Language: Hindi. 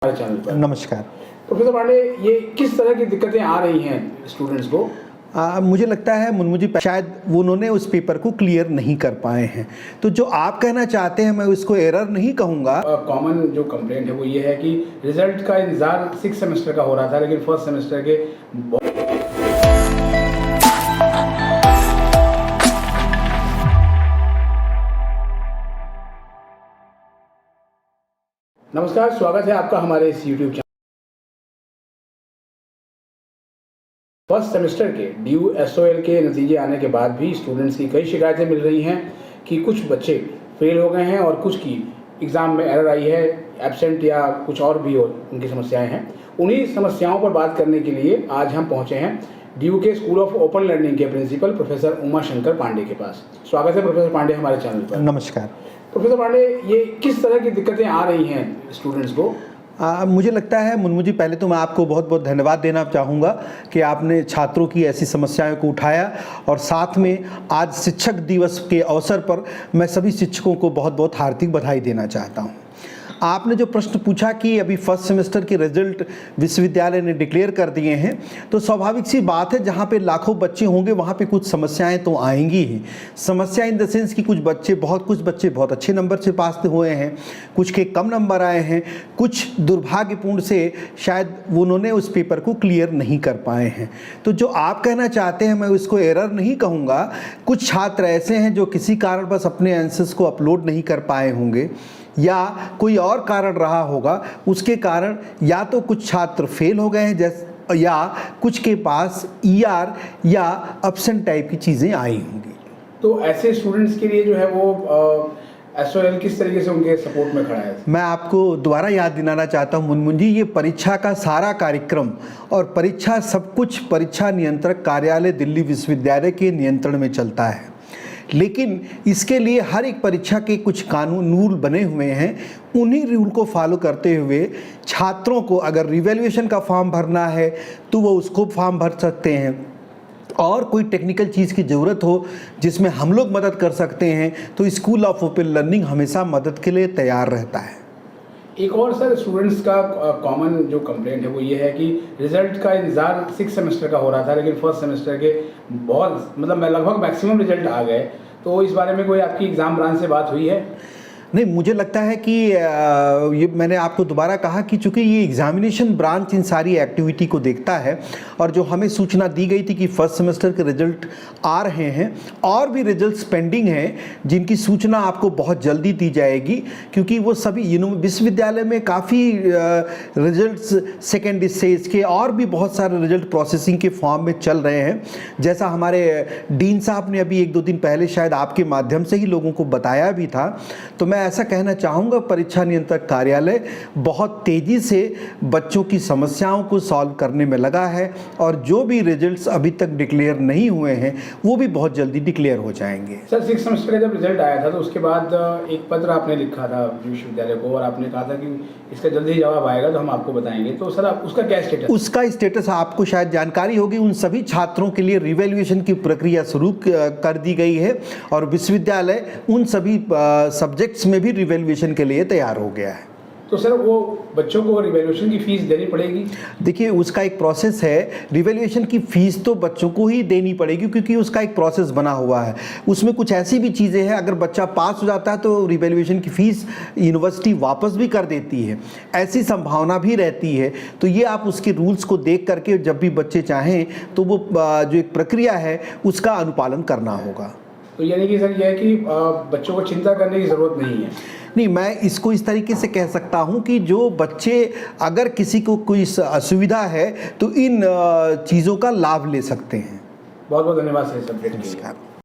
हमारे चैनल पर। नमस्कार प्रोफेसर पांडे, ये किस तरह की दिक्कतें आ रही हैं स्टूडेंट्स को? मुझे लगता है मुझे शायद उन्होंने उस पेपर को क्लियर नहीं कर पाए हैं। तो जो आप कहना चाहते हैं मैं उसको एरर नहीं कहूँगा। कॉमन जो कंप्लेंट है वो ये है कि रिजल्ट का इंतजार 6 सेमेस्टर का हो रहा था, लेकिन फर्स्ट सेमेस्टर के नमस्कार, स्वागत है आपका हमारे इस यूट्यूब चैनल। फर्स्ट सेमेस्टर के DU/SOL के नतीजे आने के बाद भी स्टूडेंट्स की कई शिकायतें मिल रही हैं कि कुछ बच्चे फेल हो गए हैं और कुछ की एग्ज़ाम में एरर आई है, एब्सेंट या कुछ और भी उनकी समस्याएं हैं। उन्हीं समस्याओं पर बात करने के लिए आज हम पहुंचे हैं DU के स्कूल ऑफ ओपन लर्निंग के प्रिंसिपल प्रोफेसर उमाशंकर पांडे के पास। स्वागत है प्रोफेसर पांडे हमारे चैनल पर। नमस्कार प्रोफेसर पांडे, ये किस तरह की दिक्कतें आ रही हैं स्टूडेंट्स को? मुझे लगता है मुझे पहले तो मैं आपको बहुत बहुत धन्यवाद देना चाहूँगा कि आपने छात्रों की ऐसी समस्याओं को उठाया और साथ में आज शिक्षक दिवस के अवसर पर मैं सभी शिक्षकों को बहुत बहुत हार्दिक बधाई देना चाहता हूँ। आपने जो प्रश्न पूछा कि अभी फर्स्ट सेमेस्टर के रिजल्ट विश्वविद्यालय ने डिक्लेयर कर दिए हैं, तो स्वाभाविक सी बात है जहाँ पे लाखों बच्चे होंगे वहाँ पे कुछ समस्याएं तो आएंगी ही। समस्या इन द सेंस कि कुछ बच्चे बहुत अच्छे नंबर से पास हुए हैं, कुछ के कम नंबर आए हैं, कुछ दुर्भाग्यपूर्ण से शायद उन्होंने उस पेपर को क्लियर नहीं कर पाए हैं। तो जो आप कहना चाहते हैं मैं उसको एरर नहीं कहूँगा। कुछ छात्र ऐसे हैं जो किसी कारणवश अपने आंसर्स को अपलोड नहीं कर पाए होंगे या कोई और कारण रहा होगा, उसके कारण या तो कुछ छात्र फेल हो गए हैं या कुछ के पास ER या एब्सेंट टाइप की चीज़ें आई होंगी। तो ऐसे स्टूडेंट्स के लिए जो है वो SOL किस तरीके से उनके सपोर्ट में खड़ा है? मैं आपको दोबारा याद दिलाना चाहता हूँ मुनमुन जी, ये परीक्षा का सारा कार्यक्रम और परीक्षा सब कुछ परीक्षा नियंत्रक कार्यालय दिल्ली विश्वविद्यालय के नियंत्रण में चलता है। लेकिन इसके लिए हर एक परीक्षा के कुछ कानून रूल बने हुए हैं। उन्हीं रूल को फॉलो करते हुए छात्रों को अगर रिवैल्यूएशन का फॉर्म भरना है तो वो उसको फॉर्म भर सकते हैं, और कोई टेक्निकल चीज़ की ज़रूरत हो जिसमें हम लोग मदद कर सकते हैं तो स्कूल ऑफ ओपन लर्निंग हमेशा मदद के लिए तैयार रहता है। एक और सर स्टूडेंट्स का कॉमन जो कंप्लेंट है वो ये है कि रिजल्ट का इंतजार 6 सेमेस्टर का हो रहा था, लेकिन फर्स्ट सेमेस्टर के लगभग मैक्सिमम रिजल्ट आ गए। तो इस बारे में कोई आपकी एग्ज़ाम ब्रांच से बात हुई है? नहीं, मुझे लगता है कि ये मैंने आपको दोबारा कहा कि चूँकि ये एग्जामिनेशन ब्रांच इन सारी एक्टिविटी को देखता है और जो हमें सूचना दी गई थी कि फर्स्ट सेमेस्टर के रिजल्ट आ रहे हैं और भी रिजल्ट्स पेंडिंग हैं जिनकी सूचना आपको बहुत जल्दी दी जाएगी, क्योंकि वो सभी विश्वविद्यालय में काफ़ी रिजल्ट्स सेकेंड स्टेज के और भी बहुत सारे रिजल्ट प्रोसेसिंग के फॉर्म में चल रहे हैं। जैसा हमारे डीन साहब ने अभी 1-2 दिन पहले शायद आपके माध्यम से ही लोगों को बताया भी था। तो मैं ऐसा कहना चाहूँगा, परीक्षा नियंत्रक कार्यालय बहुत तेज़ी से बच्चों की समस्याओं को सॉल्व करने में लगा है और जो भी रिजल्ट्स अभी तक डिक्लेयर नहीं हुए हैं वो भी बहुत जल्दी डिक्लेयर हो जाएंगे। सर, 6 सेमेस्टर का जब रिजल्ट आया था तो उसके बाद एक पत्र आपने लिखा था विश्वविद्यालय को और आपने कहा था कि इसका जल्दी ही जवाब आएगा तो हम आपको बताएंगे। तो सर उसका क्या स्टेटस? उसका स्टेटस आपको शायद जानकारी होगी। उन सभी छात्रों के लिए रिवैल्यूएशन की प्रक्रिया शुरू कर दी गई है और विश्वविद्यालय उन सभी सब्जेक्ट्स में भी रिवैल्यूएशन के लिए तैयार हो गया है। तो सर वो बच्चों को रिवैल्यूएशन की फीस देनी पड़ेगी? देखिए, उसका एक प्रोसेस है। रिवैल्यूएशन की फ़ीस तो बच्चों को ही देनी पड़ेगी क्योंकि उसका एक प्रोसेस बना हुआ है। उसमें कुछ ऐसी भी चीज़ें हैं, अगर बच्चा पास हो जाता है तो रिवैल्यूएशन की फ़ीस यूनिवर्सिटी वापस भी कर देती है, ऐसी संभावना भी रहती है। तो ये आप उसके रूल्स को देख करके जब भी बच्चे चाहें तो वो जो एक प्रक्रिया है उसका अनुपालन करना होगा। तो यानी कि सर यह है कि बच्चों को चिंता करने की ज़रूरत नहीं है? नहीं, मैं इसको इस तरीके से कह सकता हूँ कि जो बच्चे अगर किसी को कोई असुविधा है तो इन चीज़ों का लाभ ले सकते हैं। बहुत बहुत धन्यवाद सर।